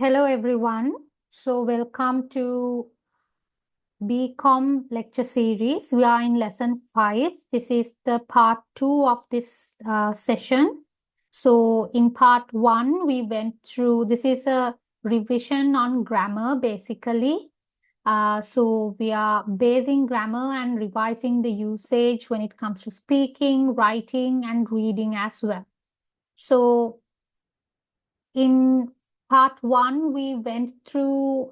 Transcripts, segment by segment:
Hello everyone. So welcome to BCOM lecture series. We are in lesson 5. This is the part 2 of this session. So in part 1, we went through, this is a revision on grammar basically. So we are basing grammar and revising the usage when it comes to speaking, writing, and reading as well. So in part 1, we went through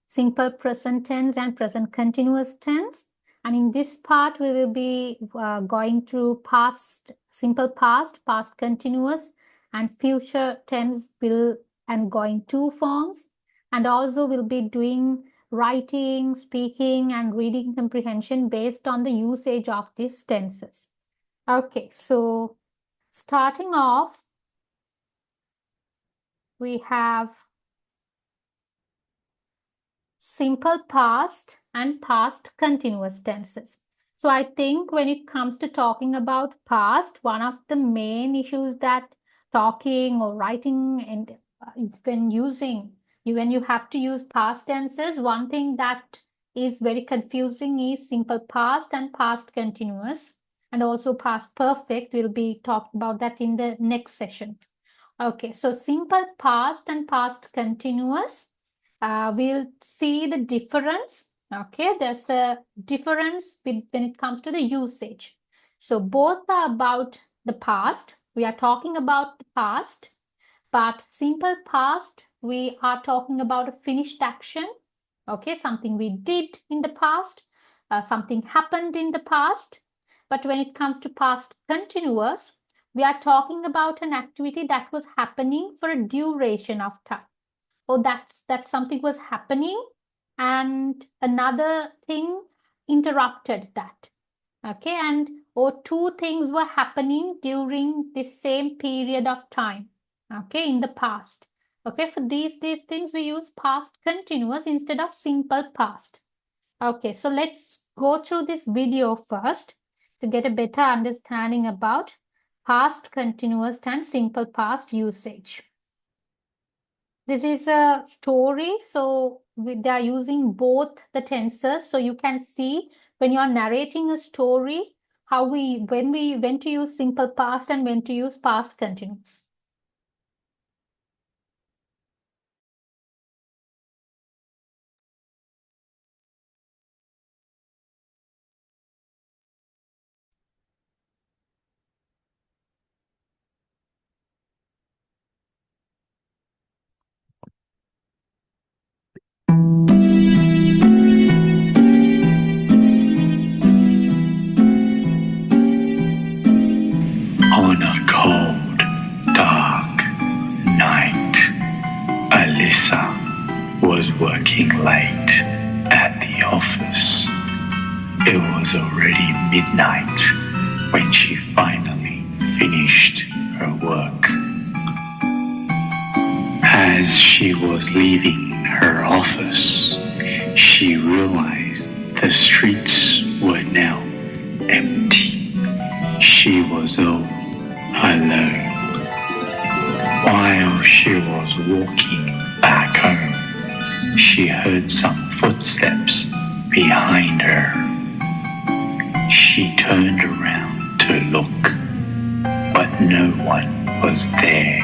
simple present tense and present continuous tense. And in this part, we will be going through past, simple past, past continuous, and future tense will and going to forms. And also we'll be doing writing, speaking, and reading comprehension based on the usage of these tenses. Okay, so starting off, we have simple past and past continuous tenses. So I think when it comes to talking about past, one of the main issues that talking or writing and when you have to use past tenses, one thing that is very confusing is simple past and past continuous, and also past perfect. We'll be talking about that in the next session. Okay, so simple past and past continuous, we'll see the difference. Okay, there's a difference when it comes to the usage. So both are about the past. We are talking about the past, but simple past, we are talking about a finished action. Okay, something we did in the past, something happened in the past. But when it comes to past continuous, we are talking about an activity that was happening for a duration of time. Or that something was happening and another thing interrupted that. Okay, and or two things were happening during the same period of time. Okay, in the past. Okay, for these things we use past continuous instead of simple past. Okay, so let's go through this video first to get a better understanding about past continuous and simple past usage. This is a story, so they are using both the tenses. So you can see when you are narrating a story, how when to use simple past and when to use past continuous. On a cold, dark night, Alyssa was working late at the office. It was already midnight when she finally finished her work. As she was leaving her office, she realized the streets were now empty. She was all alone. While she was walking back home, she heard some footsteps behind her. She turned around to look, but no one was there.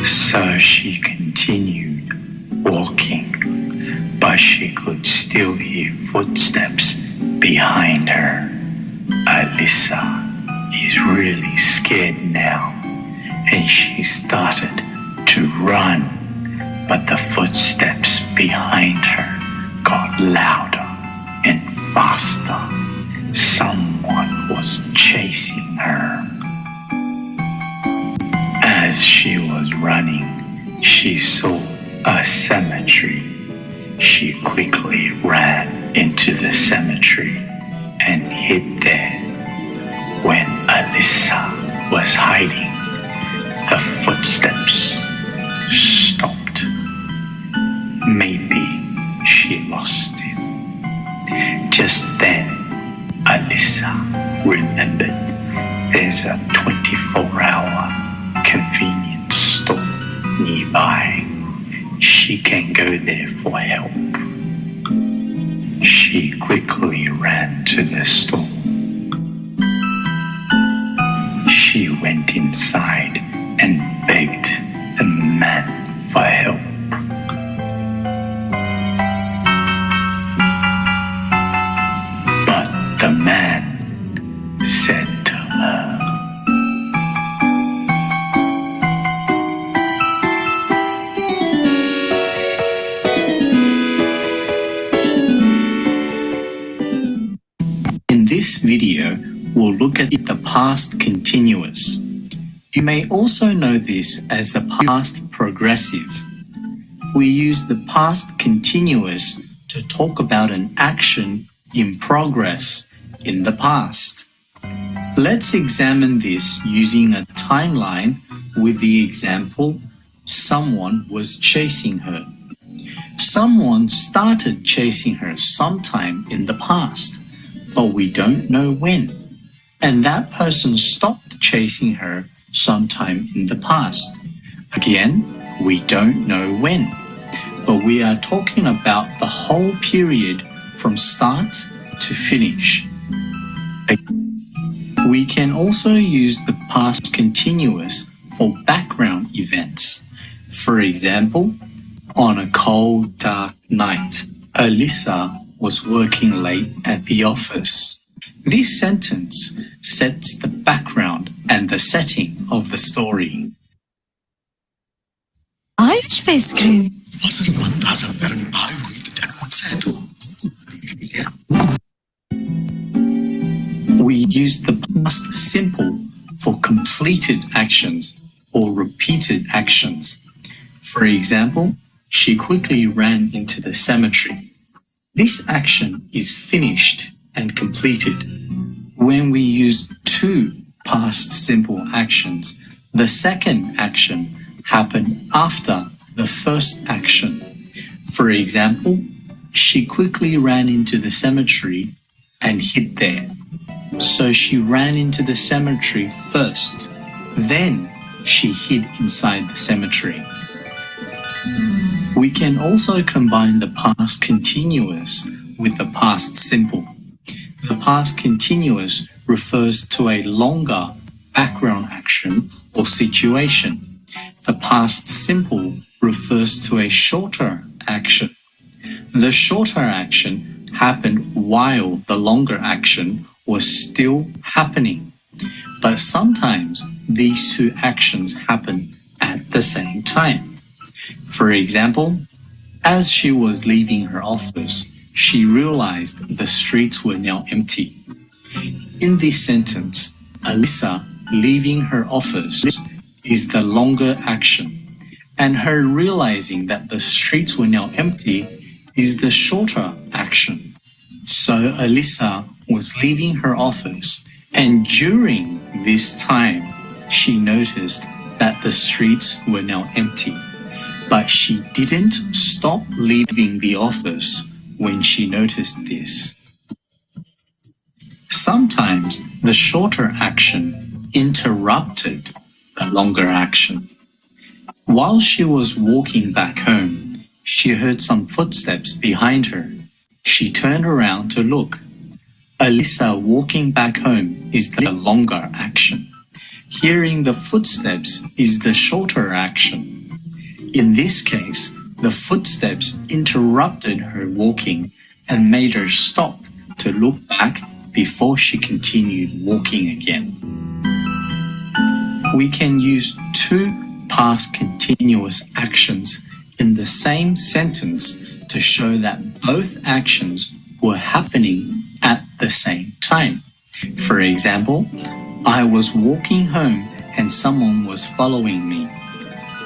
So she continued walking, but she could still hear footsteps behind her. Alyssa is really scared now, and she started to run, but the footsteps behind her got louder and faster. Someone was chasing her. As she was running, she saw a cemetery. She quickly ran into the cemetery and hid there. When Alyssa was hiding, the footsteps stopped. Maybe she lost him. Just then, Alyssa remembered there's a 24-hour convenience store nearby. She can go there for help. She quickly ran to the store. She went inside and begged the man for help. But the man said to her, in this video, we'll look at the past continuous. You may also know this as the past progressive. We use the past continuous to talk about an action in progress in the past. Let's examine this using a timeline with the example, someone was chasing her. Someone started chasing her sometime in the past, but we don't know when. And that person stopped chasing her sometime in the past. Again, we don't know when. But we are talking about the whole period from start to finish. We can also use the past continuous for background events. For example, on a cold, dark night, Alyssa was working late at the office. This sentence sets the background and the setting of the story. Irish ice cream. We use the past simple for completed actions or repeated actions. For example, she quickly ran into the cemetery. This action is finished and completed. When we use two past simple actions, the second action happened after the first action. For example, she quickly ran into the cemetery and hid there. So she ran into the cemetery first, then she hid inside the cemetery. We can also combine the past continuous with the past simple. The past continuous refers to a longer background action or situation. The past simple refers to a shorter action. The shorter action happened while the longer action was still happening. But sometimes these two actions happen at the same time. For example, as she was leaving her office, she realized the streets were now empty. In this sentence, Alyssa leaving her office is the longer action, and her realizing that the streets were now empty is the shorter action. So Alyssa was leaving her office, and during this time, she noticed that the streets were now empty. But she didn't stop leaving the office when she noticed this. Sometimes the shorter action interrupted the longer action. While she was walking back home, she heard some footsteps behind her. She turned around to look. Alyssa walking back home is the longer action. Hearing the footsteps is the shorter action. In this case, the footsteps interrupted her walking and made her stop to look back before she continued walking again. We can use two past continuous actions in the same sentence to show that both actions were happening at the same time. For example, I was walking home and someone was following me.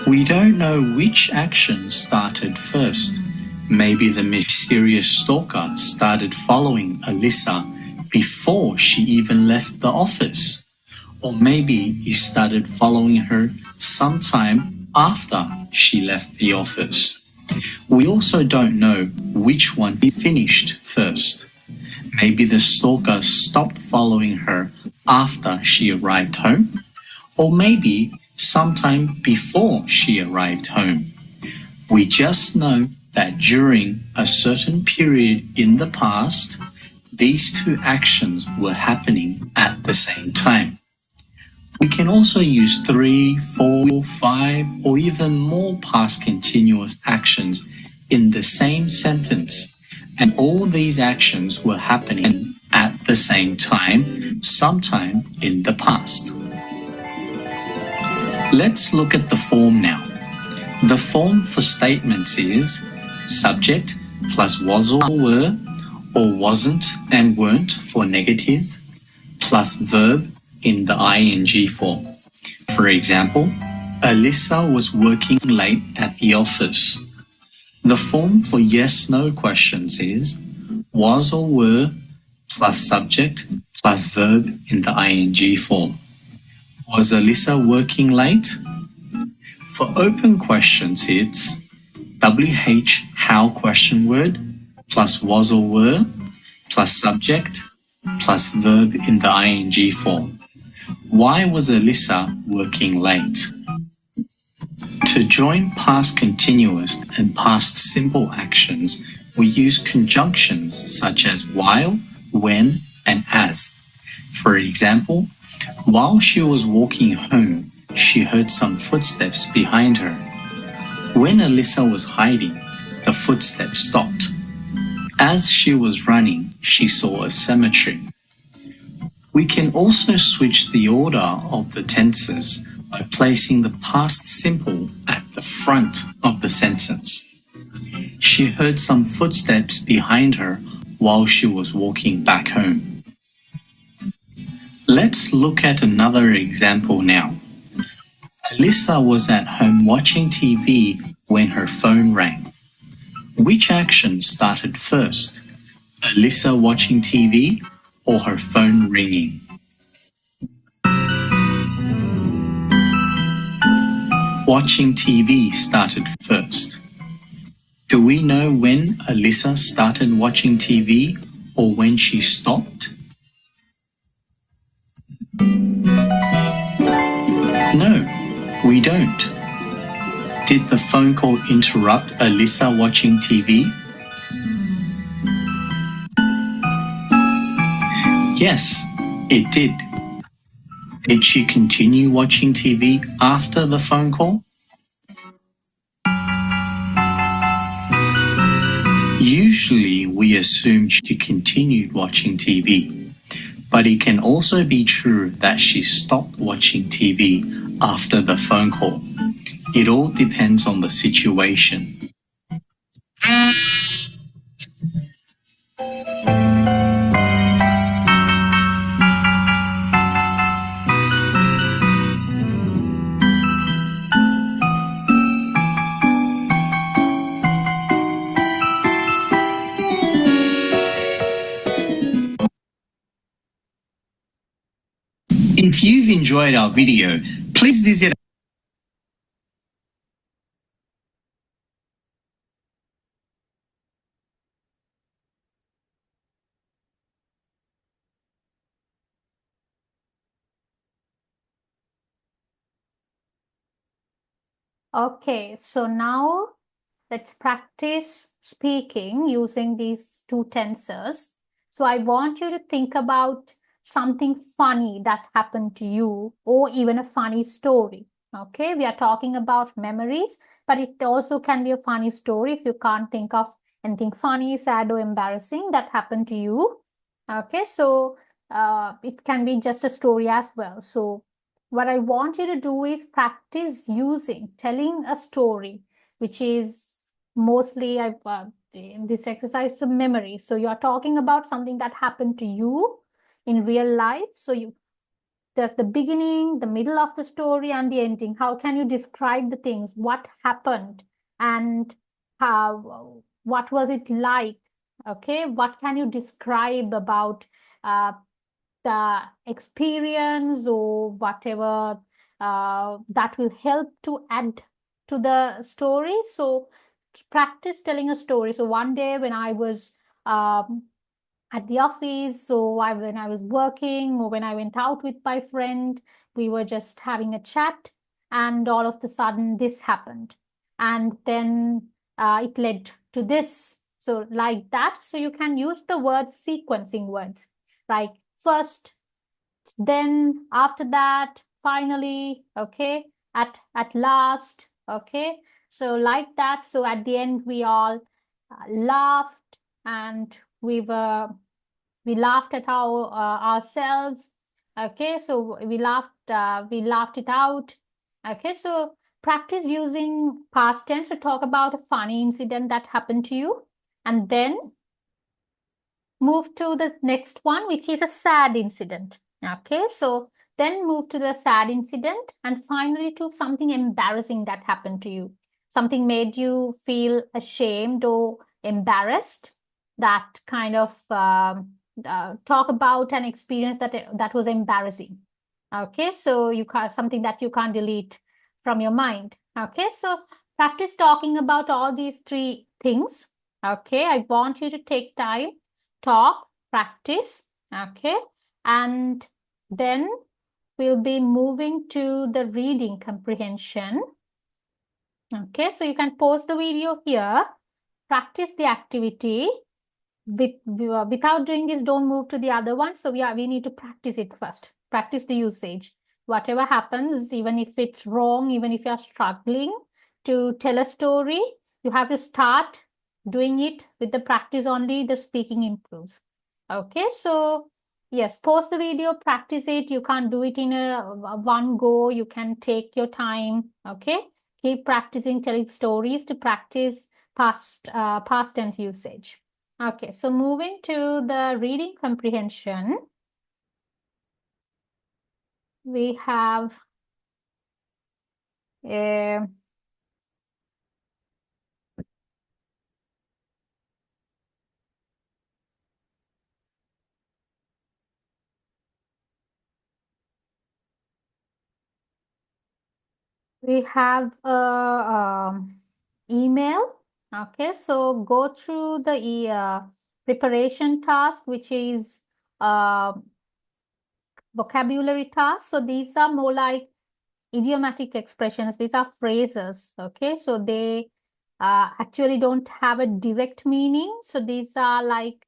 We don't know which action started first. Maybe the mysterious stalker started following Alyssa before she even left the office. Or maybe he started following her sometime after she left the office. We also don't know which one finished first. Maybe the stalker stopped following her after she arrived home, or maybe sometime before she arrived home. We just know that during a certain period in the past, these two actions were happening at the same time. We can also use 3, 4, 5, or even more past continuous actions in the same sentence, and all these actions were happening at the same time, sometime in the past. Let's look at the form now. The form for statements is subject plus was or were, or wasn't and weren't for negatives, plus verb in the ing form. For example, Alyssa was working late at the office. The form for yes-no questions is was or were plus subject plus verb in the ing form. Was Alyssa working late? For open questions, it's WH how question word plus was or were plus subject plus verb in the ing form. Why was Alyssa working late? To join past continuous and past simple actions, we use conjunctions such as while, when, and as. For example, while she was walking home, she heard some footsteps behind her. When Alyssa was hiding, the footsteps stopped. As she was running, she saw a cemetery. We can also switch the order of the tenses by placing the past simple at the front of the sentence. She heard some footsteps behind her while she was walking back home. Let's look at another example now. Alyssa was at home watching TV when her phone rang. Which action started first? Alyssa watching TV or her phone ringing? Watching TV started first. Do we know when Alyssa started watching TV or when she stopped? No, we don't. Did the phone call interrupt Alyssa watching TV? Yes, it did. Did she continue watching TV after the phone call? Usually we assume she continued watching TV, but it can also be true that she stopped watching TV after the phone call. It all depends on the situation. If you've enjoyed our video, please visit Okay, so now let's practice speaking using these two tenses. So I want you to think about something funny that happened to you or even a funny story. Okay, we are talking about memories, but it also can be a funny story if you can't think of anything funny, sad, or embarrassing that happened to you. Okay, so it can be just a story as well. So what I want you to do is practice telling a story, which is mostly this exercise of memory. So you're talking about something that happened to you in real life. So there's the beginning, the middle of the story, and the ending. How can you describe the things? What happened, and what was it like? Okay, what can you describe about the experience or whatever that will help to add to the story? So practice telling a story. So one day when I was at the office, so when I was working or when I went out with my friend, we were just having a chat, and all of the sudden this happened, and then it led to this. So like that. So you can use the word sequencing words, like first, then after that, finally, okay, at last, okay. So like that. So at the end, we all laughed, and we laughed at ourselves. Okay, so we laughed it out. Okay, so practice using past tense to talk about a funny incident that happened to you, and then move to the next one, which is a sad incident. Okay, so then move to the sad incident, and finally to something embarrassing that happened to you. Something made you feel ashamed or embarrassed. That kind of talk about an experience that was embarrassing. Okay, so you can't, something that you can't delete from your mind. Okay, so practice talking about all these three things. Okay, I want you to take time, talk, practice, okay, and then we'll be moving to the reading comprehension. Okay, so you can pause the video here, practice the activity. Without doing this, don't move to the other one. So we need to practice it first. Practice the usage. Whatever happens, even if it's wrong, even if you're struggling to tell a story, you have to start doing it with the practice only, the speaking improves. Okay, so yes, pause the video, practice it. You can't do it in a one go. You can take your time. Okay, keep practicing telling stories to practice past tense usage. Okay, so moving to the reading comprehension, we have a we have a email. Okay, so go through the preparation task, which is vocabulary task. So these are more like idiomatic expressions. These are phrases. Okay, so they actually don't have a direct meaning. So these are like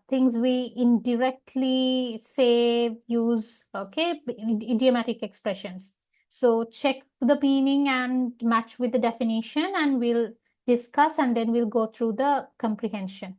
things we indirectly say, use. Okay, idiomatic expressions. So check the meaning and match with the definition, and we'll discuss, and then we'll go through the comprehension.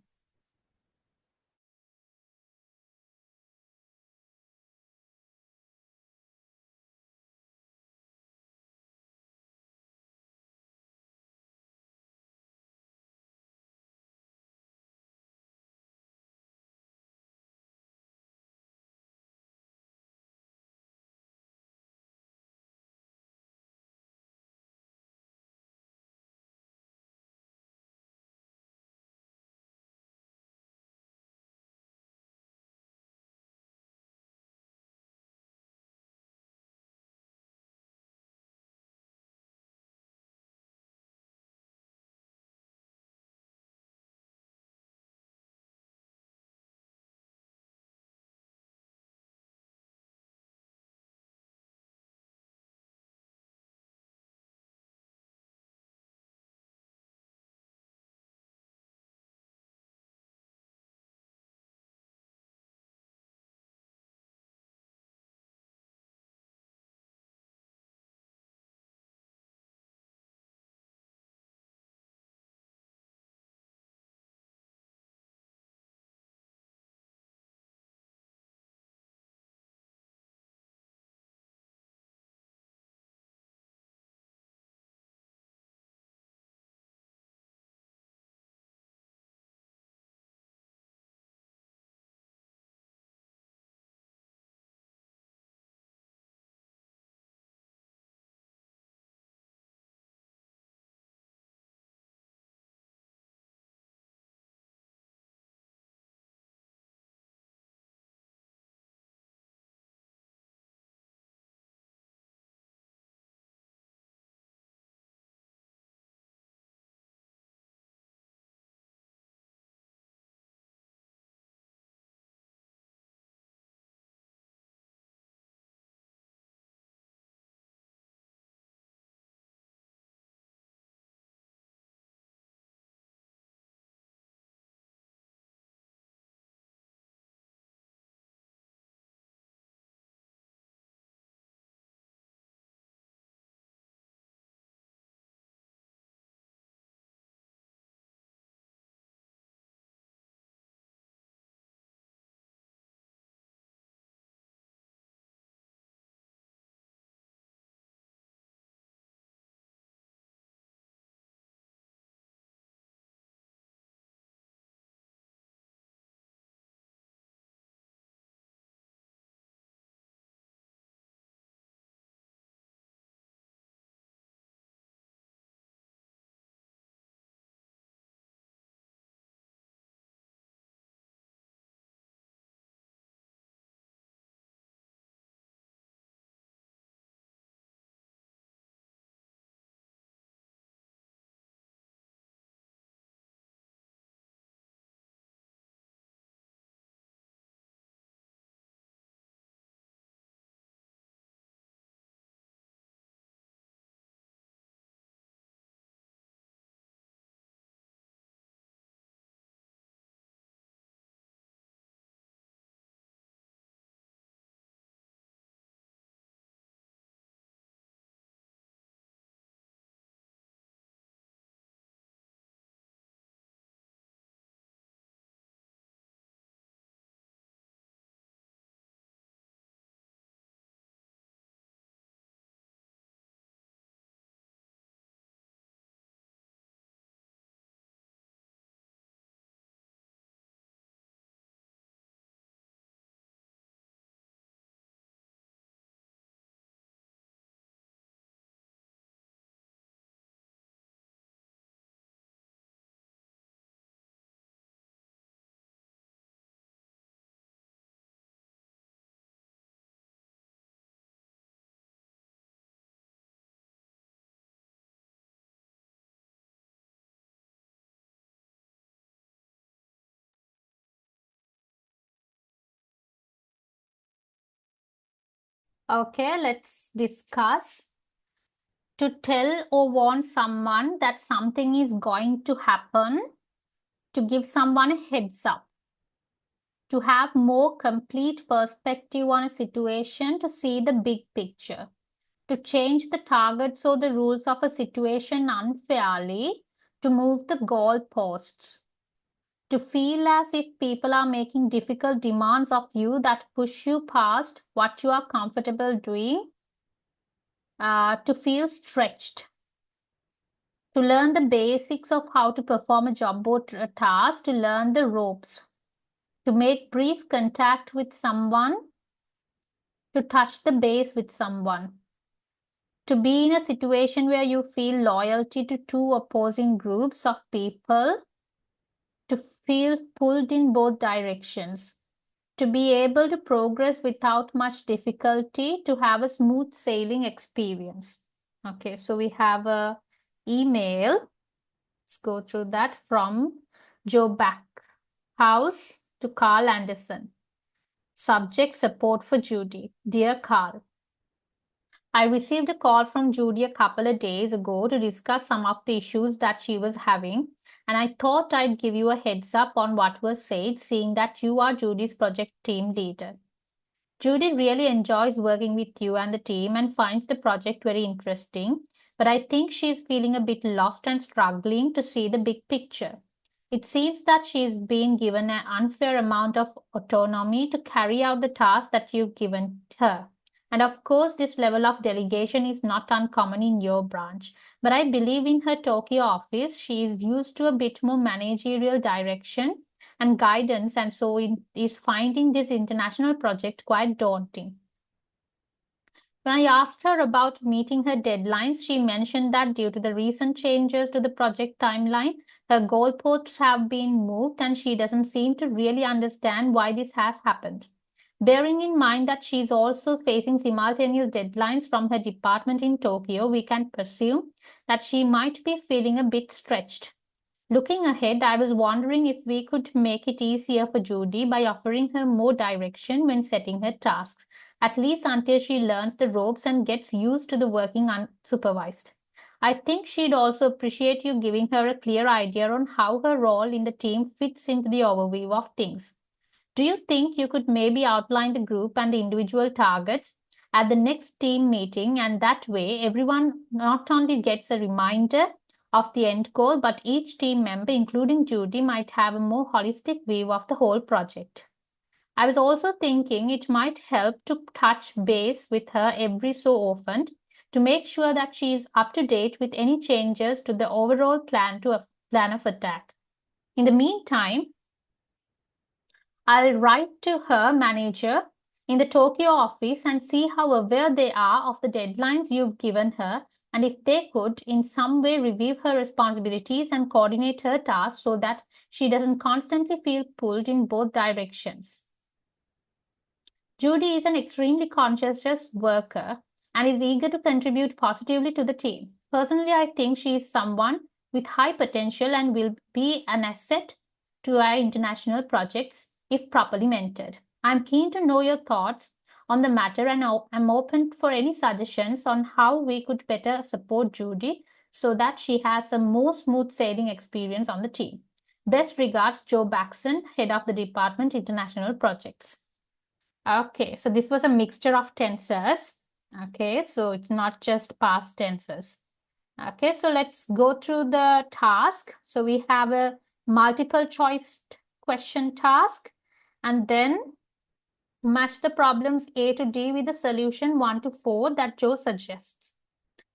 Okay, let's discuss. To tell or warn someone that something is going to happen, to give someone a heads up, to have more complete perspective on a situation, to see the big picture, to change the targets or the rules of a situation unfairly, to move the goalposts, to feel as if people are making difficult demands of you that push you past what you are comfortable doing, to feel stretched, to learn the basics of how to perform a job or a task, to learn the ropes, to make brief contact with someone, to touch the base with someone, to be in a situation where you feel loyalty to two opposing groups of people, to feel pulled in both directions, to be able to progress without much difficulty, to have a smooth sailing experience. Okay, so we have a email. Let's go through that from Joe Backhouse to Carl Anderson. Subject: support for Judy. Dear Carl, I received a call from Judy a couple of days ago to discuss some of the issues that she was having, and I thought I'd give you a heads up on what was said, seeing that you are Judy's project team leader. Judy really enjoys working with you and the team and finds the project very interesting, but I think she's feeling a bit lost and struggling to see the big picture. It seems that she's been given an unfair amount of autonomy to carry out the task that you've given her. And of course, this level of delegation is not uncommon in your branch. But I believe in her Tokyo office, she is used to a bit more managerial direction and guidance, and so is finding this international project quite daunting. When I asked her about meeting her deadlines, she mentioned that due to the recent changes to the project timeline, her goalposts have been moved and she doesn't seem to really understand why this has happened. Bearing in mind that she is also facing simultaneous deadlines from her department in Tokyo, we can presume that she might be feeling a bit stretched. Looking ahead, I was wondering if we could make it easier for Judy by offering her more direction when setting her tasks, at least until she learns the ropes and gets used to the working unsupervised. I think she'd also appreciate you giving her a clear idea on how her role in the team fits into the overview of things. Do you think you could maybe outline the group and the individual targets at the next team meeting, and that way everyone not only gets a reminder of the end goal, but each team member, including Judy, might have a more holistic view of the whole project? I was also thinking it might help to touch base with her every so often to make sure that she is up to date with any changes to the overall plan of attack. In the meantime, I'll write to her manager in the Tokyo office and see how aware they are of the deadlines you've given her, and if they could in some way review her responsibilities and coordinate her tasks so that she doesn't constantly feel pulled in both directions. Judy is an extremely conscientious worker and is eager to contribute positively to the team. Personally, I think she is someone with high potential and will be an asset to our international projects if properly mentored. I'm keen to know your thoughts on the matter, and I'm open for any suggestions on how we could better support Judy so that she has a more smooth sailing experience on the team. Best regards, Joe Baxon, Head of the Department International Projects. Okay, so this was a mixture of tenses. Okay, so it's not just past tenses. Okay, so let's go through the task. So we have a multiple choice question task, and then match the problems A to D with the solution 1 to 4 that Joe suggests.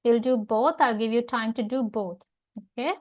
We'll do both. I'll give you time to do both. Okay.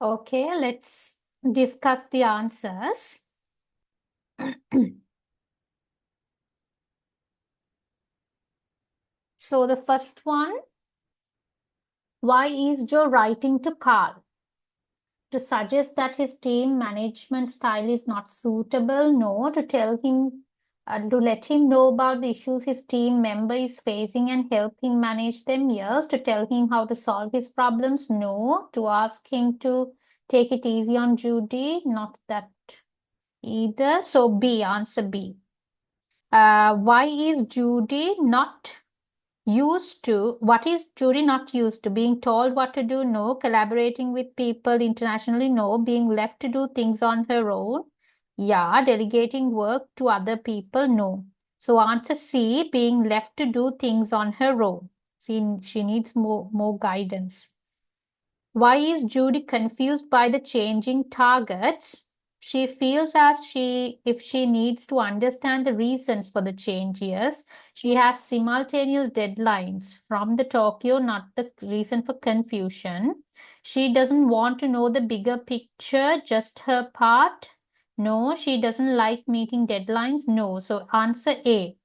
Okay, let's discuss the answers. So the first one, why is Joe writing to Carl? To suggest that his team management style is not suitable? No. To tell him, to let him know about the issues his team member is facing and help him manage them? Yes. To tell him how to solve his problems? No. To ask him to take it easy on Judy? Not that either. So B, answer B. Why is Judy not used to, what is Judy not used to? Being told what to do? No. Collaborating with people internationally? No. Being left to do things on her own? Yeah. Delegating work to other people? No. So answer C, being left to do things on her own. She needs more guidance. Why is Judy confused by the changing targets? She feels as if she needs to understand the reasons for the changes. She has simultaneous deadlines from the Tokyo, not the reason for confusion. She doesn't want to know the bigger picture, just her part. No, she doesn't like meeting deadlines. No, so answer A.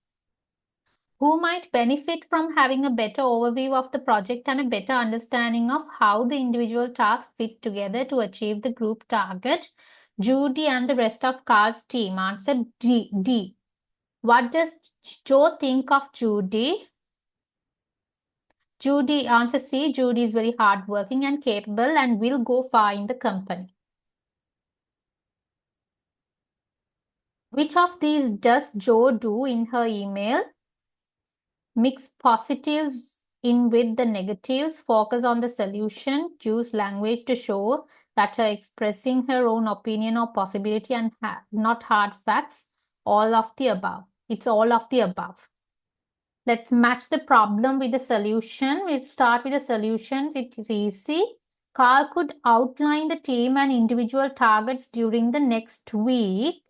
Who might benefit from having a better overview of the project and a better understanding of how the individual tasks fit together to achieve the group target? Judy and the rest of Carl's team. Answer D. What does Joe think of Judy? Judy, answer C. Judy is very hardworking and capable and will go far in the company. Which of these does Joe do in her email? Mix positives in with the negatives, focus on the solution, use language to show that her expressing her own opinion or possibility and not hard facts, all of the above. It's all of the above. Let's match the problem with the solution. We'll start with the solutions. It is easy. Carl could outline the team and individual targets during the next week.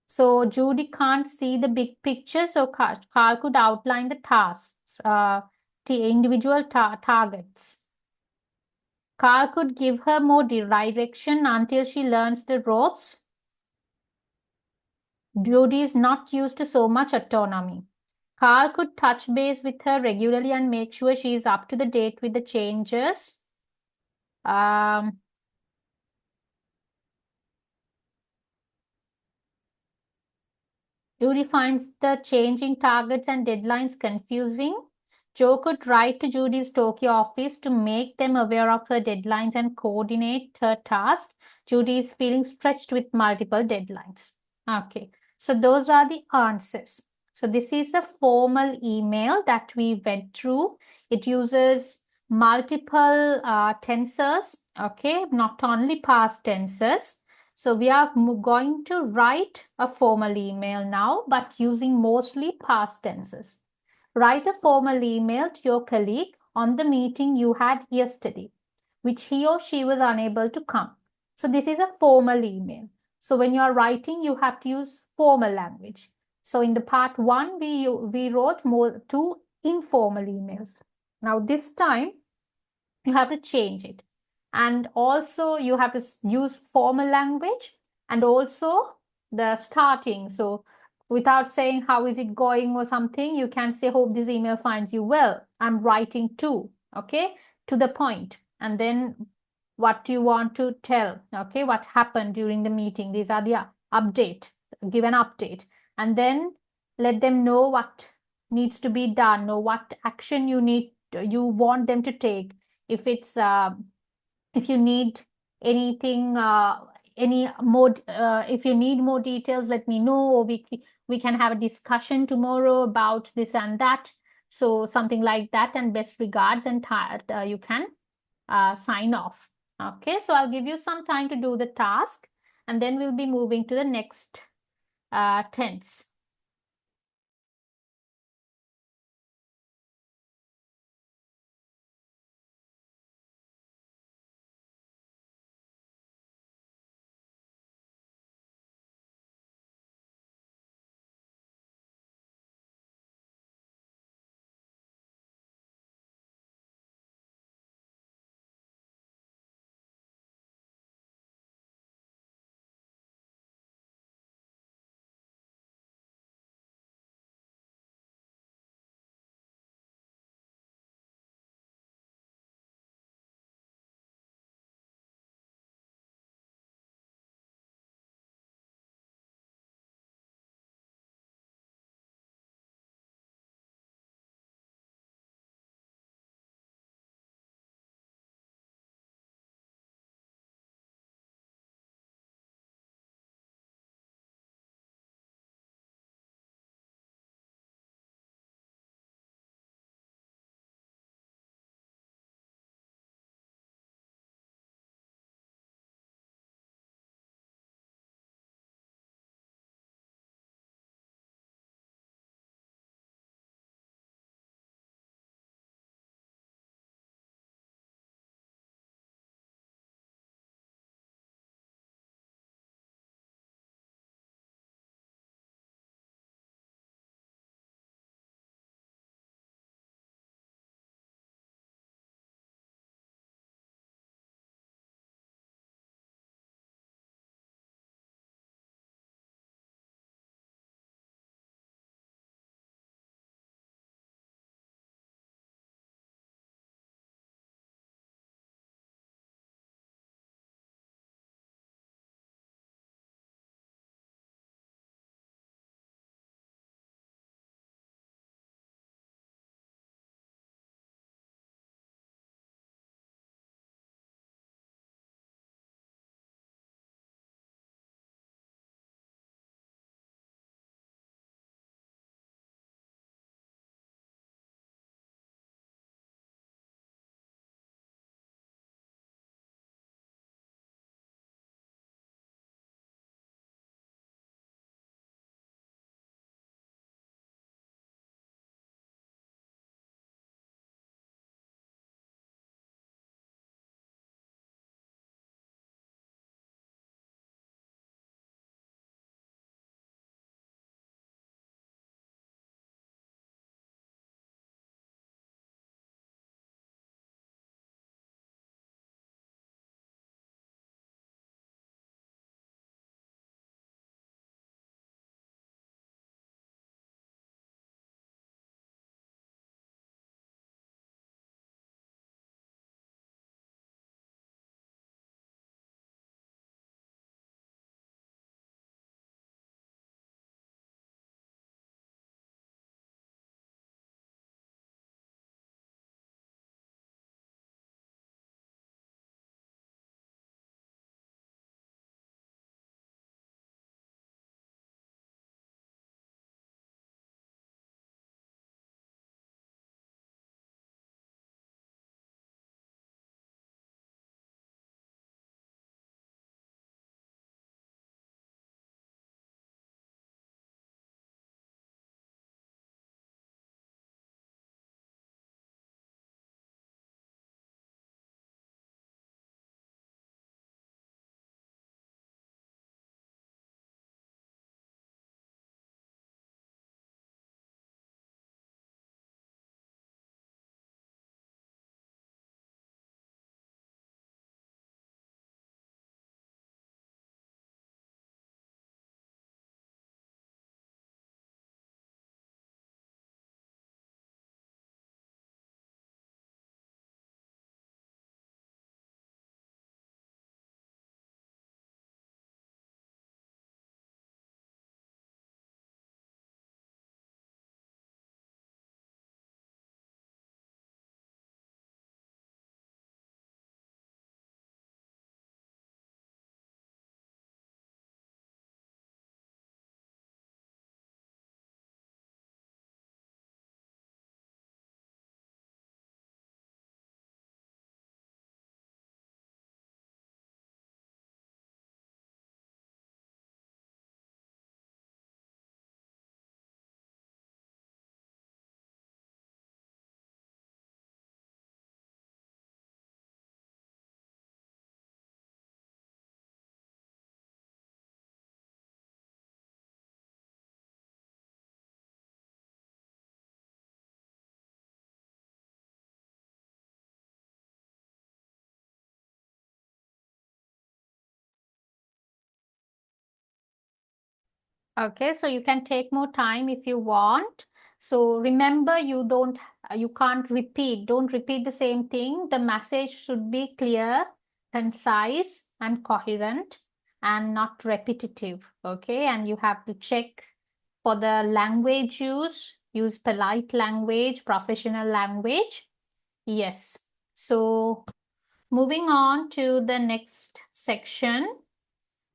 So Judy can't see the big picture, so Carl could outline the tasks, the individual targets. Carl could give her more direction until she learns the ropes. Judy is not used to so much autonomy. Carl could touch base with her regularly and make sure she is up to the date with the changes. Judy finds the changing targets and deadlines confusing. Joe could write to Judy's Tokyo office to make them aware of her deadlines and coordinate her tasks. Judy is feeling stretched with multiple deadlines. Okay, so those are the answers. So this is a formal email that we went through. It uses multiple tenses, okay, not only past tenses. So we are going to write a formal email now, but using mostly past tenses. Write a formal email to your colleague on the meeting you had yesterday, which he or she was unable to come. So this is a formal email. So when you are writing, you have to use formal language. So in the part 1, we wrote two informal emails. Now this time, you have to change it, and also you have to use formal language and also the starting. So without saying how is it going or something, you can say hope this email finds you well, I'm writing to, okay, to the point, and then what do you want to tell, okay, what happened during the meeting, these are the update, give an update, and then let them know what needs to be done or what action you want them to take. If it's if you need anything, any more, if you need more details, let me know, or we can have a discussion tomorrow about this and that. So something like that, and best regards, and you can sign off. Okay, so I'll give you some time to do the task, and then we'll be moving to the next tense. Okay, so you can take more time if you want. So remember, you can't repeat. Don't repeat the same thing. The message should be clear, concise, and coherent, and not repetitive. Okay, and you have to check for the language use. Use polite language, professional language. Yes. So moving on to the next section,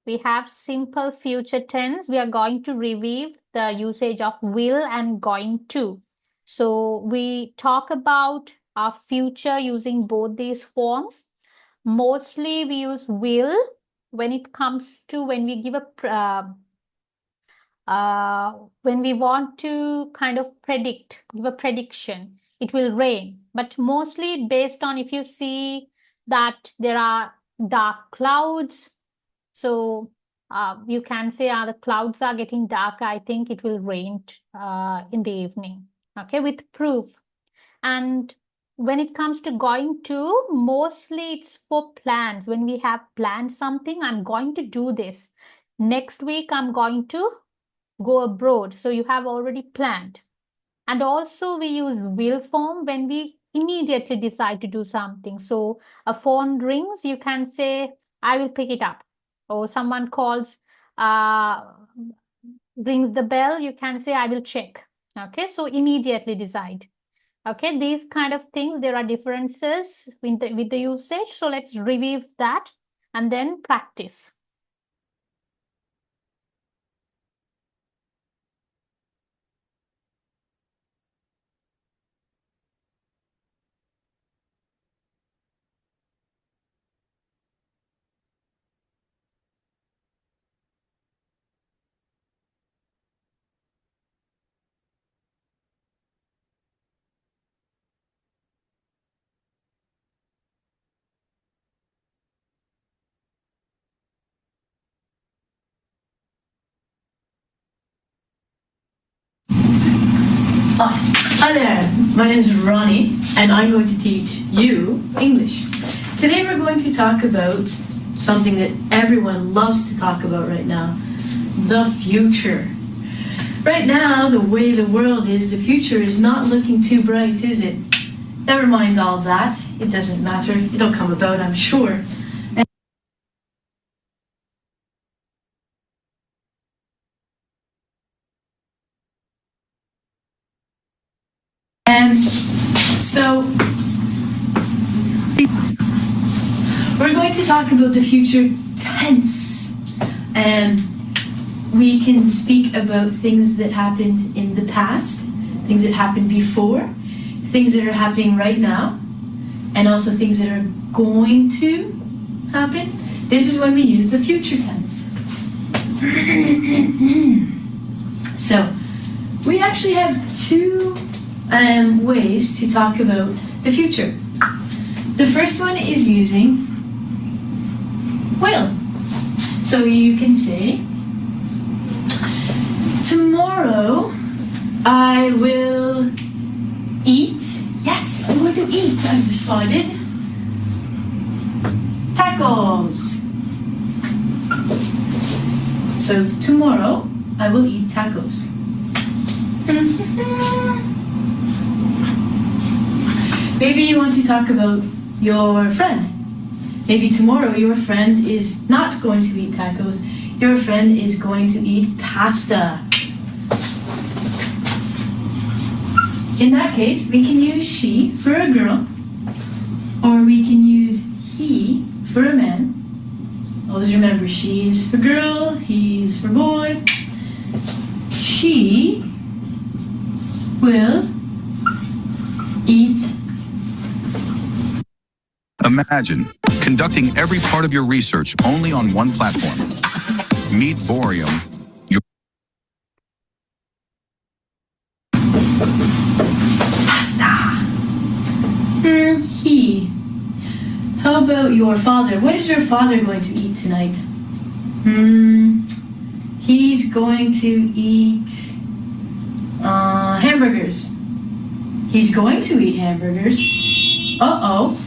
we have simple future tense. We are going to review the usage of will and going to. So we talk about our future using both these forms. Mostly we use will when it comes to when we give when we want to kind of give a prediction, it will rain. But mostly based on if you see that there are dark clouds, so you can say, the clouds are getting darker. I think it will rain in the evening. Okay, with proof. And when it comes to going to, mostly it's for plans. When we have planned something, I'm going to do this. Next week, I'm going to go abroad. So you have already planned. And also we use will form when we immediately decide to do something. So a phone rings, you can say, I will pick it up. Or someone calls, rings the bell, you can say, I will check. Okay, so immediately decide. Okay, these kind of things, there are differences with the usage. So let's review that and then practice. Hi there, my name is Ronnie and I'm going to teach you English. Today we're going to talk about something that everyone loves to talk about right now, the future. Right now, the way the world is, the future is not looking too bright, is it? Never mind all that, it doesn't matter, it'll come about, I'm sure. And so, we're going to talk about the future tense. And we can speak about things that happened in the past, things that happened before, things that are happening right now, and also things that are going to happen. This is when we use the future tense. So, we actually have two ways to talk about the future. The first one is using will. So you can say, tomorrow I will eat. Yes, I'm going to eat, I've decided. Tacos. So tomorrow I will eat tacos. Maybe you want to talk about your friend. Maybe tomorrow your friend is not going to eat tacos. Your friend is going to eat pasta. In that case, we can use she for a girl, or we can use he for a man. Always remember, she is for girl, he is for boy. She will eat. Imagine conducting every part of your research only on one platform. Meet Boreum. Pasta. He. How about your father? What is your father going to eat tonight? He's going to eat hamburgers. He's going to eat hamburgers. Uh-oh.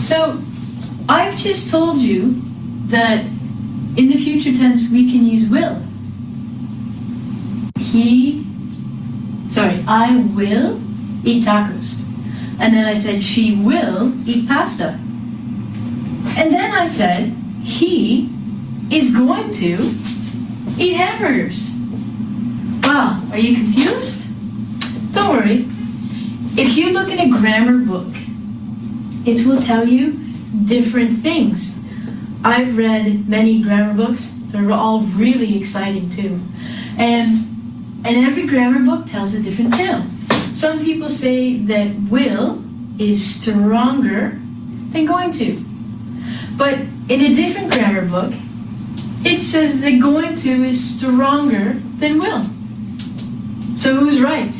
So I've just told you that in the future tense we can use will. I will eat tacos. And then I said she will eat pasta. And then I said he is going to eat hamburgers. Wow, are you confused? Don't worry. If you look in a grammar book, it will tell you different things. I've read many grammar books. They're all really exciting too. And every grammar book tells a different tale. Some people say that will is stronger than going to. But in a different grammar book, it says that going to is stronger than will. So who's right?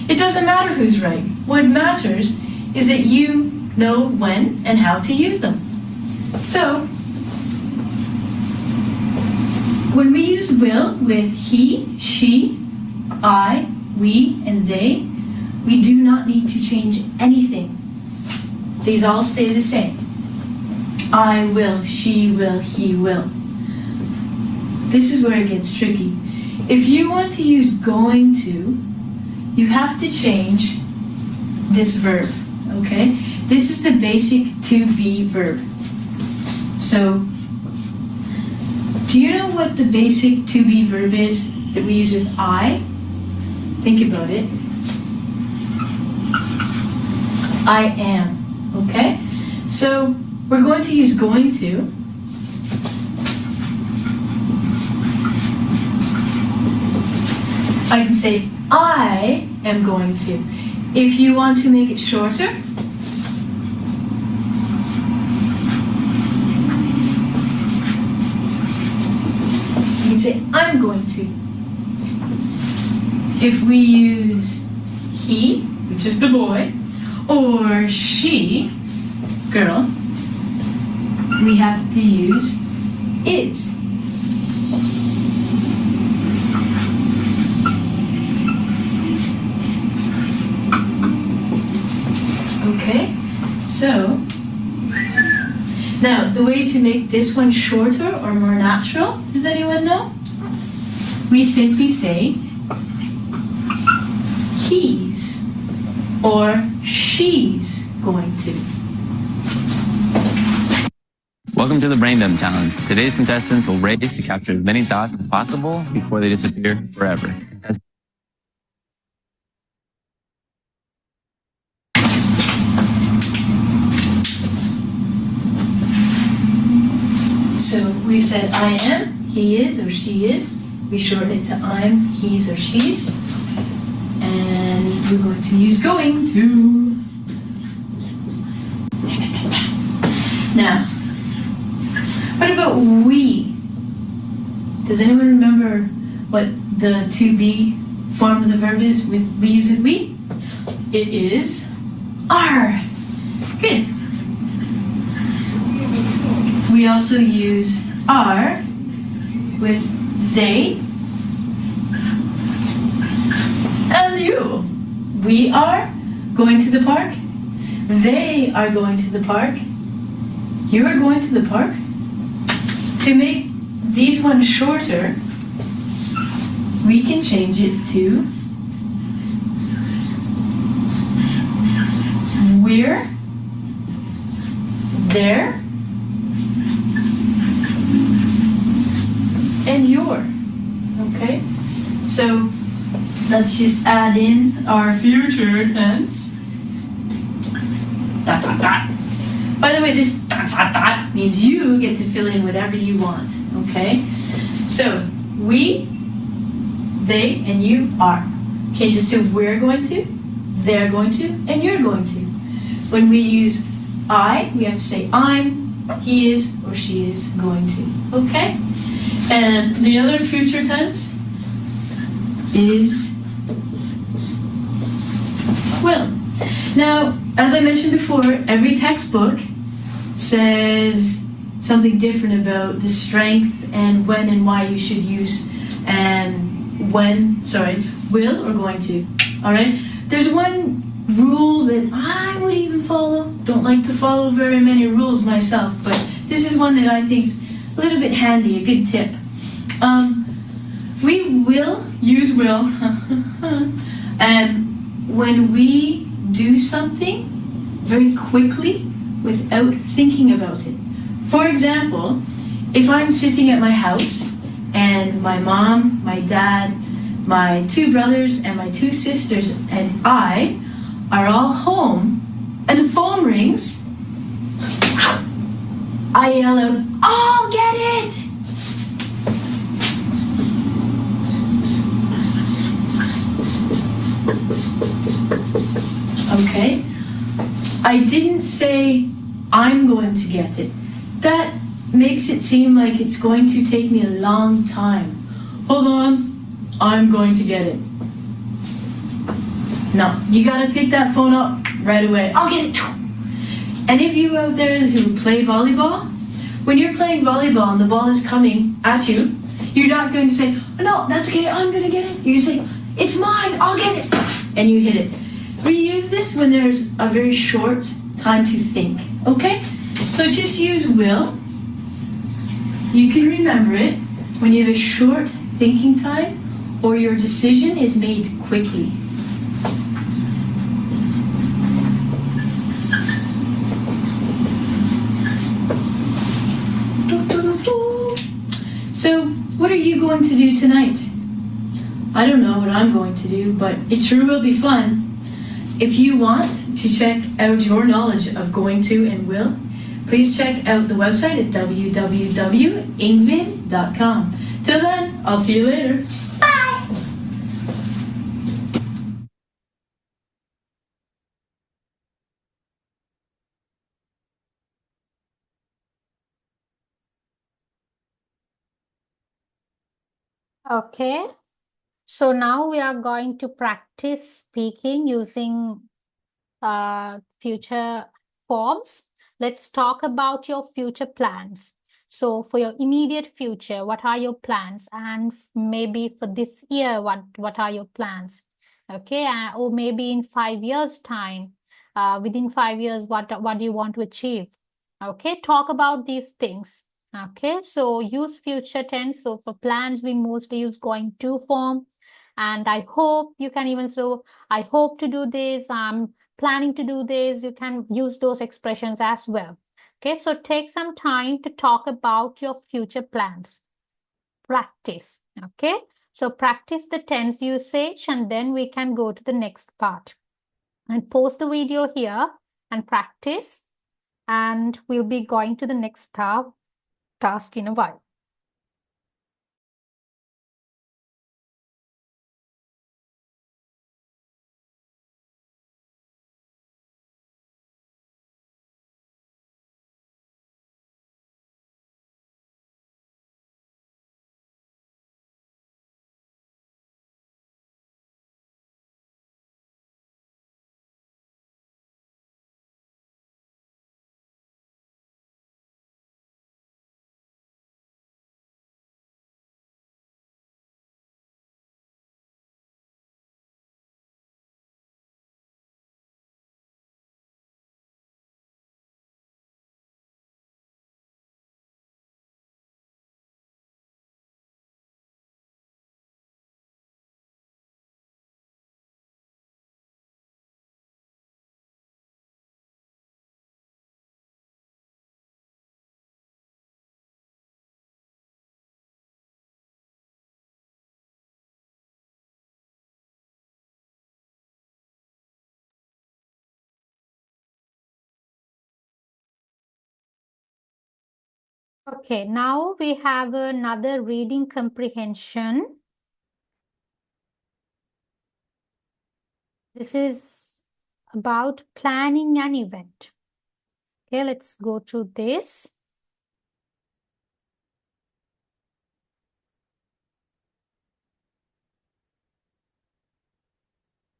It doesn't matter who's right. What matters is that you know when and how to use them. So, when we use will with he, she, I, we, and they, we do not need to change anything. These all stay the same. I will, she will, he will. This is where it gets tricky. If you want to use going to, you have to change this verb, okay? This is the basic to be verb. So, do you know what the basic to be verb is that we use with I? Think about it. I am, okay? So, we're going to use going to. I can say, I am going to. If you want to make it shorter, you can say, I'm going to. If we use he, which is the boy, or she, girl, we have to use is. Okay, so now the way to make this one shorter or more natural, does anyone know? We simply say he's or she's going to. Welcome to the Brain Dump Challenge. Today's contestants will race to capture as many thoughts as possible before they disappear forever. So we've said I am, he is or she is. We shorten it to I'm, he's or she's. And we're going to use going to. Now, what about we? Does anyone remember what the to be form of the verb is we use with we? It is are. Good. We also use are with they and you. We are going to the park. They are going to the park. You are going to the park. To make these ones shorter, we can change it to we're, there, and your. Okay? So let's just add in our future tense. Dot, dot, dot. By the way, this dot, dot, dot means you get to fill in whatever you want. Okay? So we, they, and you are. Okay, just do we're going to, they're going to, and you're going to. When we use I, we have to say I'm, he is, or she is going to. Okay? And the other future tense is will. Now, as I mentioned before, every textbook says something different about the strength and when and why you should use will or going to. All right? There's one rule that I would even follow. Don't like to follow very many rules myself, but this is one that I think is a little bit handy, a good tip. We will use will when we do something very quickly without thinking about it. For example, if I'm sitting at my house and my mom, my dad, my 2 brothers, and my 2 sisters and I are all home and the phone rings, I yell out, "I'll get it!" Okay? I didn't say, "I'm going to get it." That makes it seem like it's going to take me a long time. Hold on, I'm going to get it. No, you gotta pick that phone up right away. I'll get it. And if you out there who play volleyball, when you're playing volleyball and the ball is coming at you, you're not going to say, "Oh, no, that's okay, I'm gonna get it." You're gonna say, "It's mine, I'll get it." And you hit it. We use this when there's a very short time to think, okay? So just use will. You can remember it when you have a short thinking time or your decision is made quickly. So, what are you going to do tonight? I don't know what I'm going to do, but it sure will be fun. If you want to check out your knowledge of going to and will, please check out the website at www.ingvid.com. Till then, I'll see you later. Bye! Okay, so now we are going to practice speaking using future forms. Let's talk about your future plans. So for your immediate future, what are your plans? And maybe for this year, what are your plans? Okay, or maybe in 5 years' time, within 5 years, what do you want to achieve? Okay, talk about these things. Okay, so use future tense. So for plans, we mostly use going to form. And I hope you can even, so I hope to do this, I'm planning to do this, you can use those expressions as well. Okay, so take some time to talk about your future plans. Practice. Okay, so practice the tense usage and then we can go to the next part. And pause the video here and practice. And we'll be going to the next task in a while. Okay, now we have another reading comprehension. This is about planning an event. Okay, let's go through this.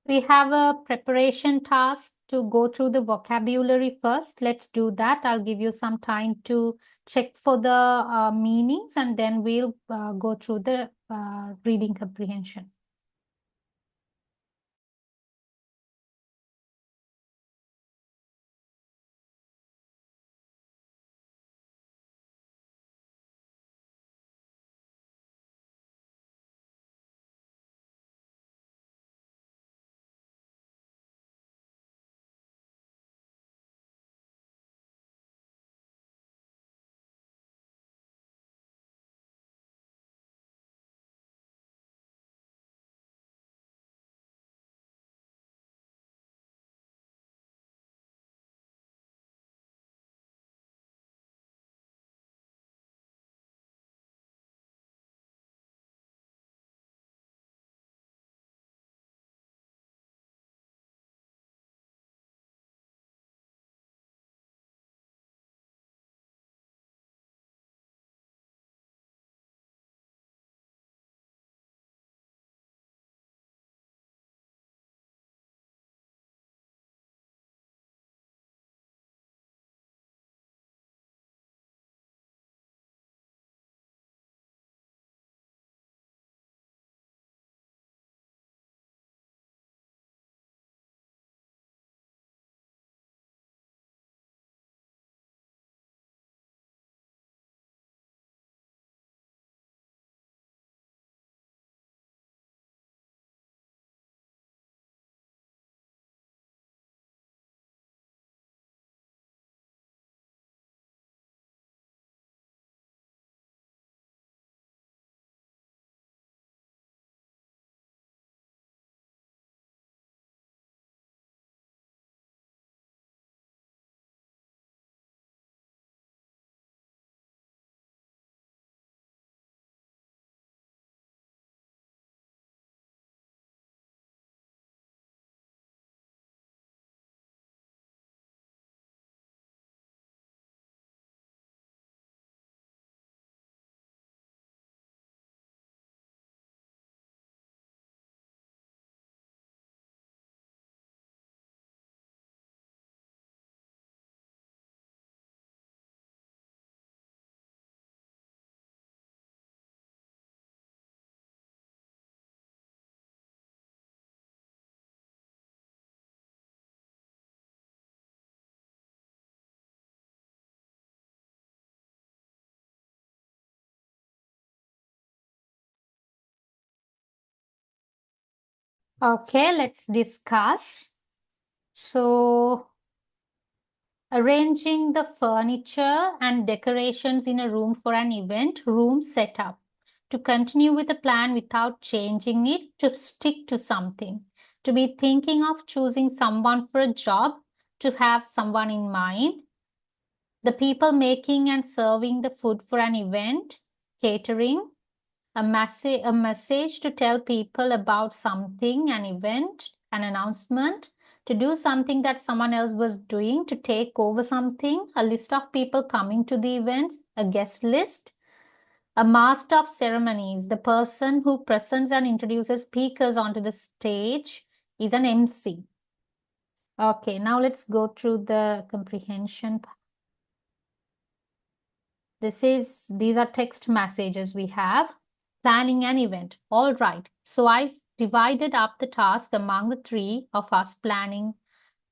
We have a preparation task to go through the vocabulary first. Let's do that. I'll give you some time to check for the meanings and then we'll go through the reading comprehension. Okay, let's discuss. So, arranging the furniture and decorations in a room for an event, room setup. To continue with a plan without changing it, to stick to something. To be thinking of choosing someone for a job, to have someone in mind. The people making and serving the food for an event, catering. A message to tell people about something, an event, an announcement, to do something that someone else was doing, to take over something, a list of people coming to the events, a guest list, a master of ceremonies, the person who presents and introduces speakers onto the stage is an MC. Okay, now let's go through the comprehension. These are text messages we have. Planning an event. All right. So I've divided up the task among the three of us planning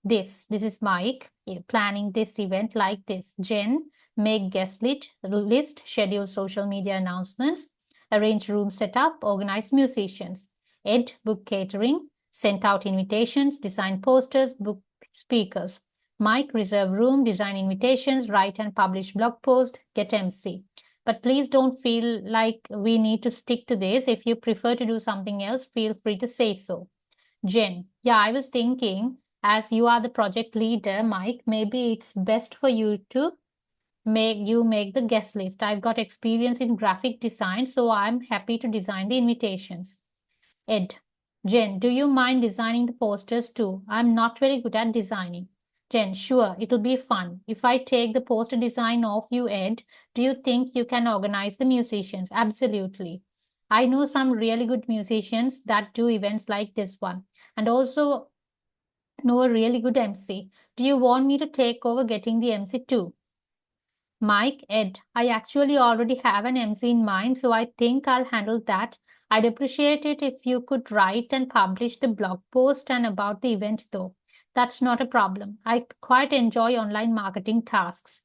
this. This is Mike planning this event like this. Jen, make guest list, schedule social media announcements, arrange room setup, organize musicians. Ed, book catering, sent out invitations, design posters, book speakers. Mike, reserve room, design invitations, write and publish blog post, get MC. But please don't feel like we need to stick to this. If you prefer to do something else, feel free to say so. Jen, yeah, I was thinking, as you are the project leader, Mike, maybe it's best for you to make the guest list. I've got experience in graphic design, so I'm happy to design the invitations. Ed, Jen, do you mind designing the posters too? I'm not very good at designing. Jen, sure, it'll be fun. If I take the poster design off you, Ed, do you think you can organize the musicians? Absolutely. I know some really good musicians that do events like this one, and also know a really good MC. Do you want me to take over getting the MC too? Mike, Ed, I actually already have an MC in mind, so I think I'll handle that. I'd appreciate it if you could write and publish the blog post and about the event, though. That's not a problem. I quite enjoy online marketing tasks.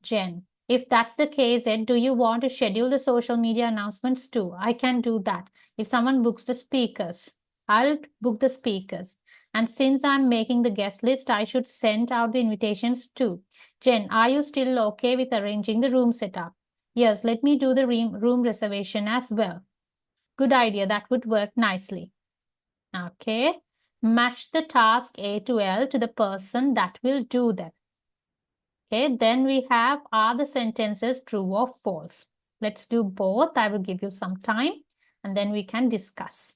Jen, if that's the case, Ed, do you want to schedule the social media announcements too? I can do that. If someone books the speakers, I'll book the speakers. And since I'm making the guest list, I should send out the invitations too. Jen, are you still okay with arranging the room setup? Yes, let me do the room reservation as well. Good idea, that would work nicely. Okay. Match the task A to L to the person that will do that. Okay, then we have, are the sentences true or false? Let's do both. I will give you some time and then we can discuss.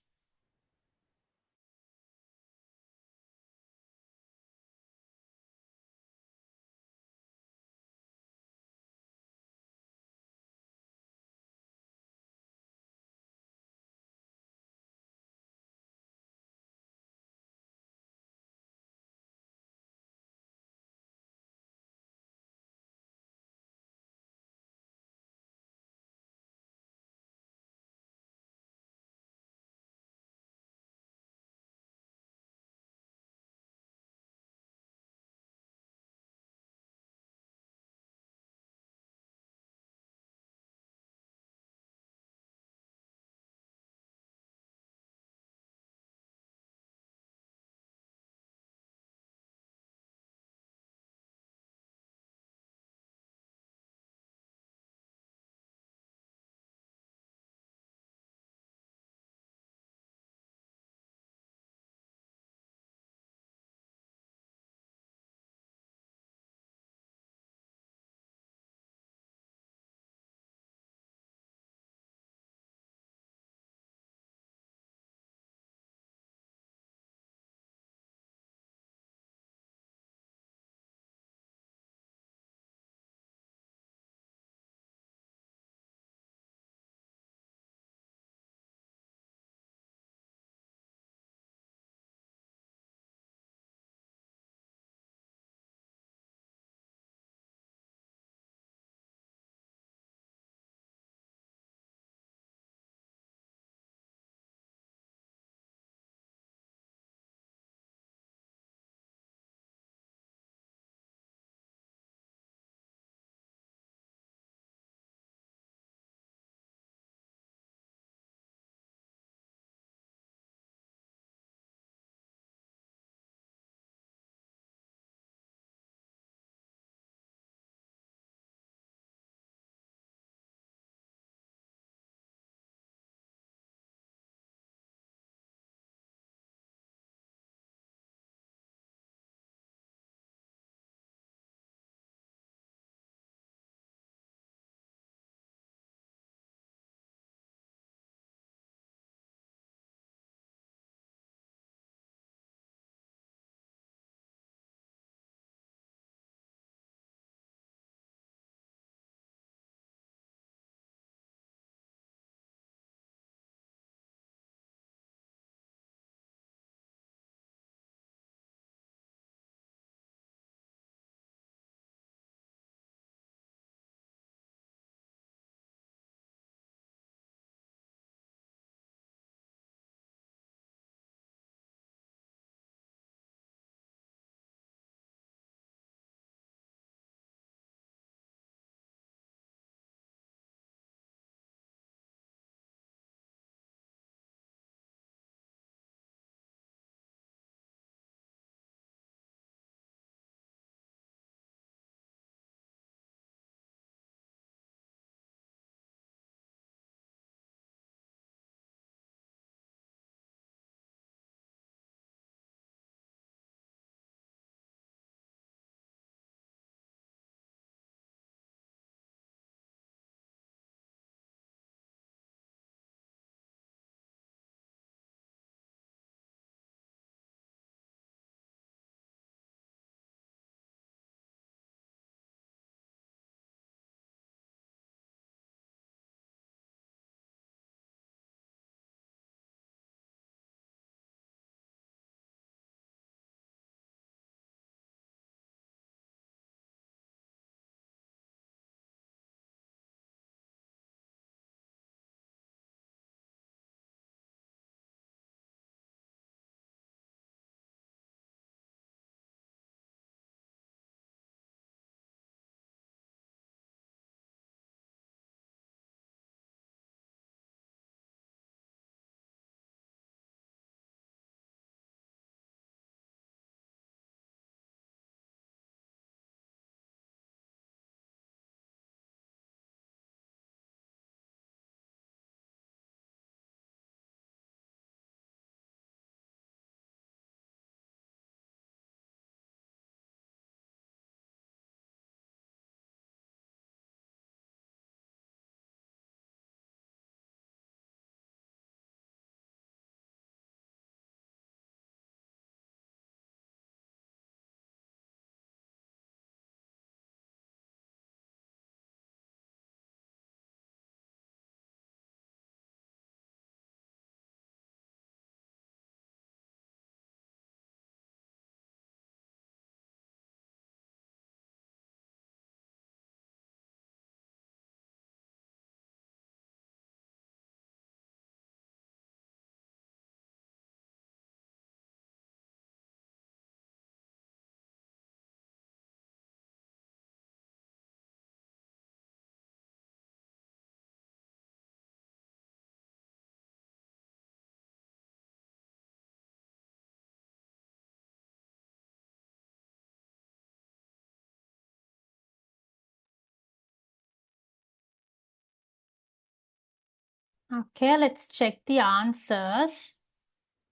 Okay, let's check the answers.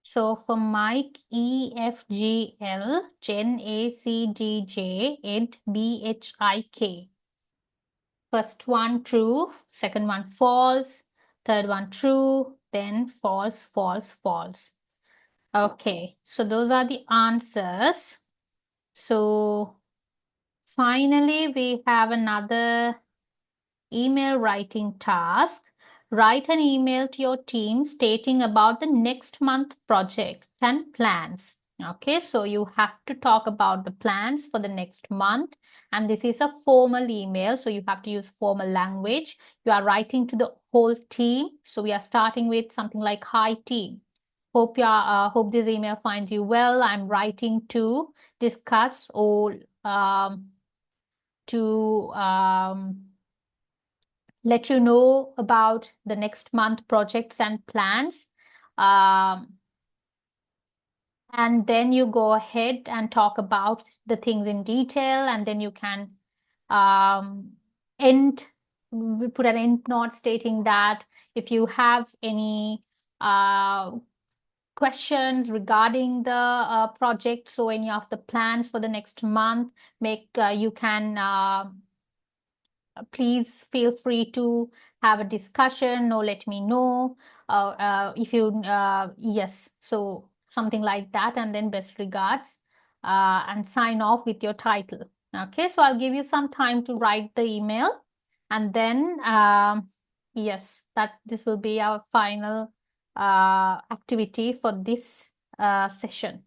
So for Mike, E, F, G, L, Jen, A, C, D, J, Ed, B, H, I, K. First one true, second one false, third one true, then false, false, false. Okay, so those are the answers. So finally, we have another email writing task. Write an email to your team stating about the next month project and plans. Okay, so you have to talk about the plans for the next month, and this is a formal email, so you have to use formal language. You are writing to the whole team, so we are starting with something like, "Hi team, hope this email finds you well. I'm writing to discuss or to let you know about the next month projects and plans." Um, and then you go ahead and talk about the things in detail, and then you can um, end put an end note stating that if you have any questions regarding the project or any of the plans for the next month, you can please feel free to have a discussion or let me know if you yes, so something like that, and then best regards, and sign off with your title. Okay, so I'll give you some time to write the email, and then yes, that this will be our final activity for this session.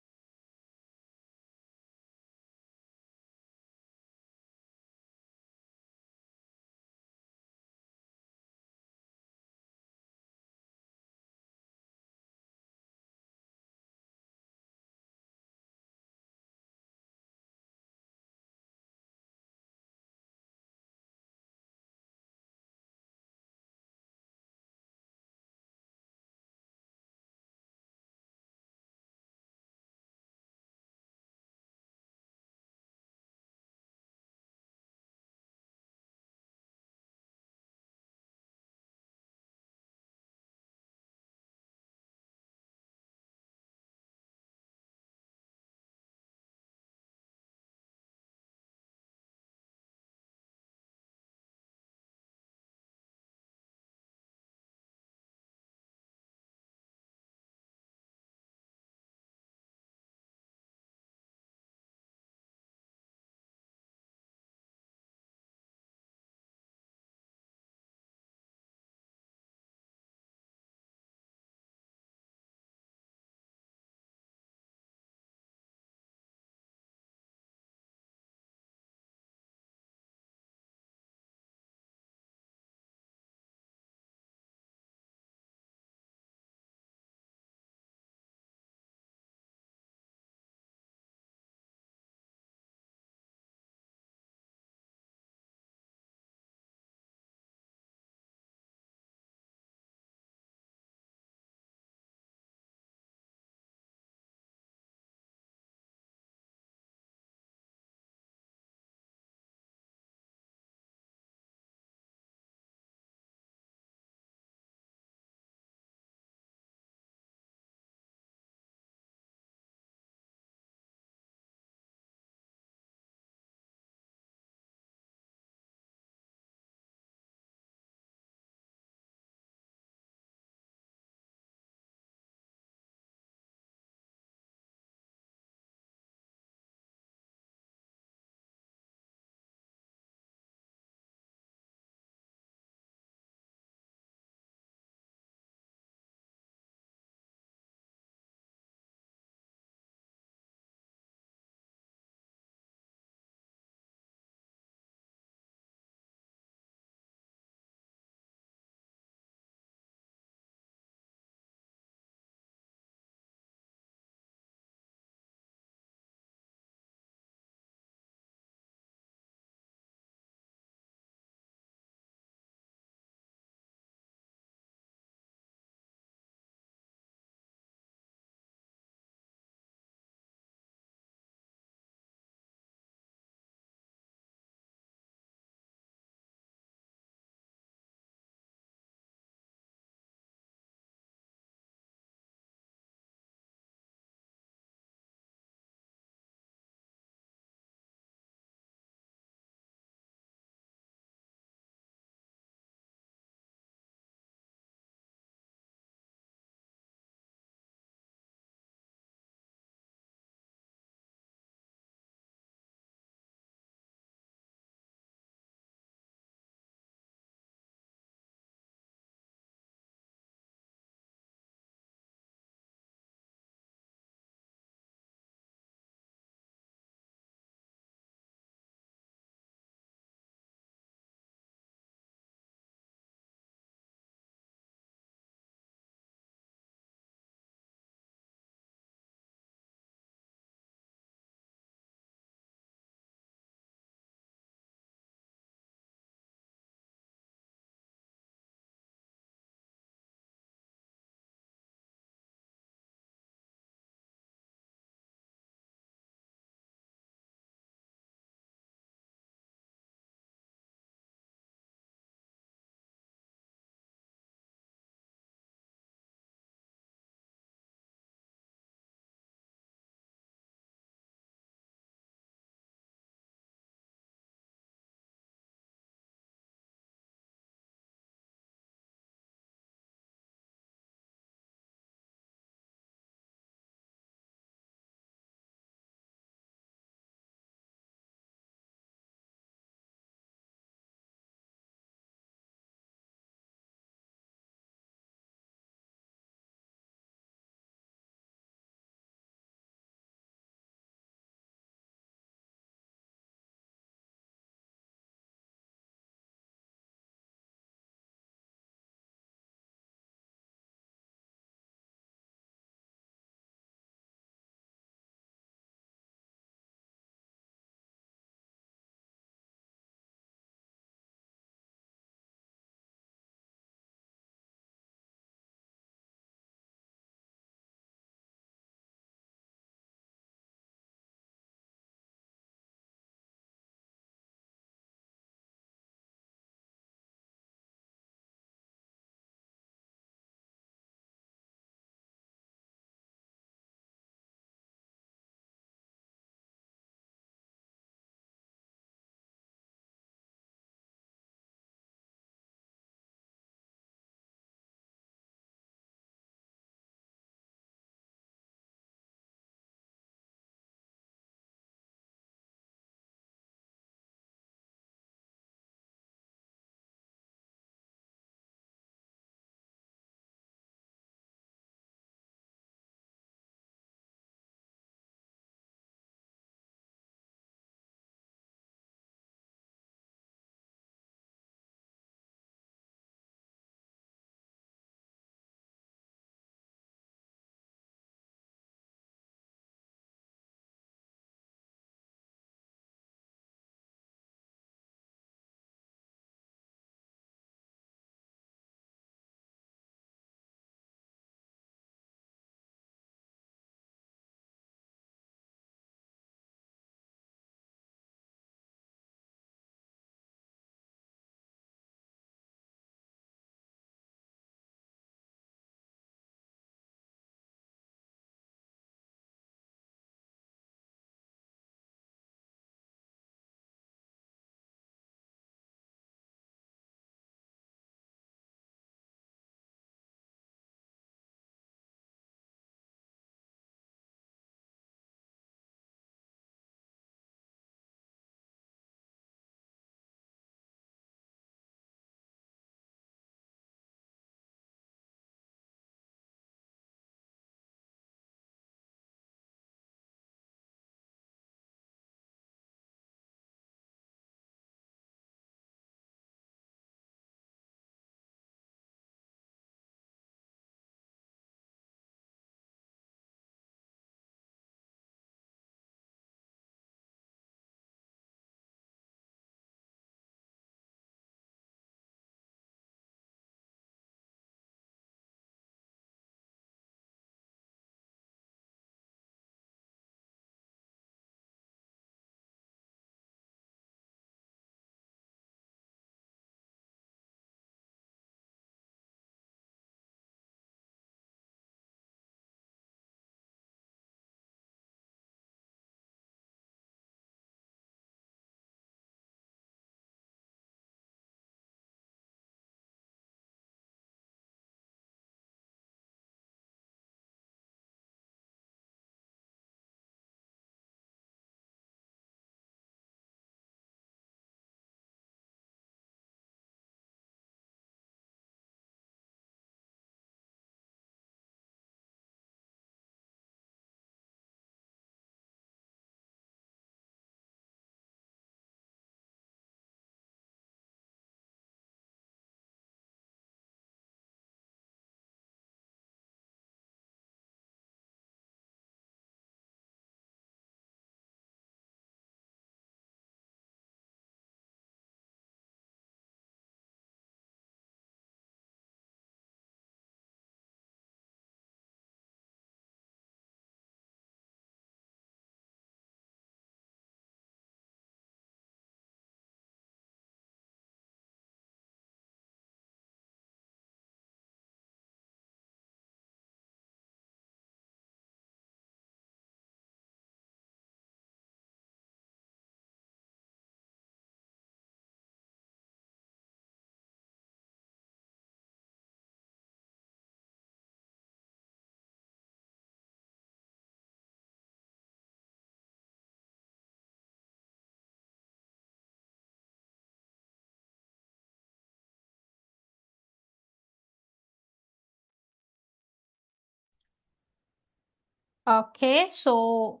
Okay, so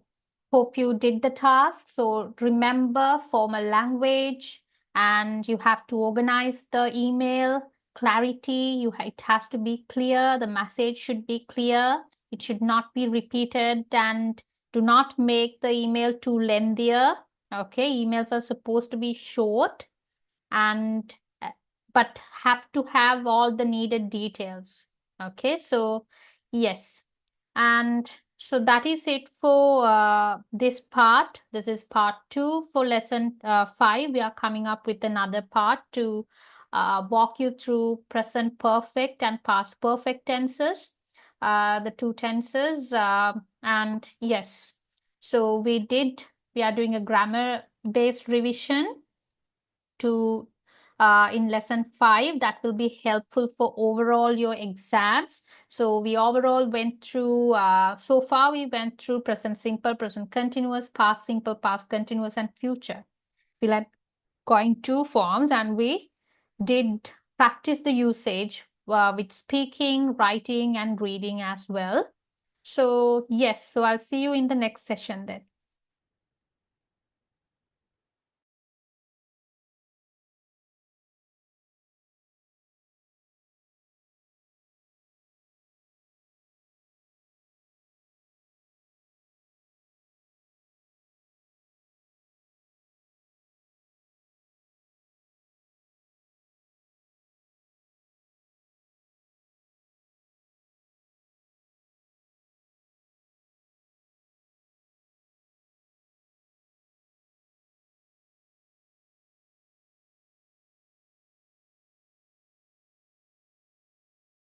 hope you did the task. So remember formal language, and you have to organize the email, clarity, it has to be clear, the message should be clear, it should not be repeated, and do not make the email too lengthier. Okay, emails are supposed to be short and but have to have all the needed details. Okay, so yes, and so that is it for this part. This is part 2 for lesson 5. We are coming up with another part to walk you through present perfect and past perfect tenses, the two tenses. And yes, so we are doing a grammar based revision to in lesson 5 that will be helpful for overall your exams. So we overall went through so far we went through present simple, present continuous, past simple, past continuous, and future. We let going 2 forms, and we did practice the usage with speaking, writing, and reading as well. So yes, so I'll see you in the next session then.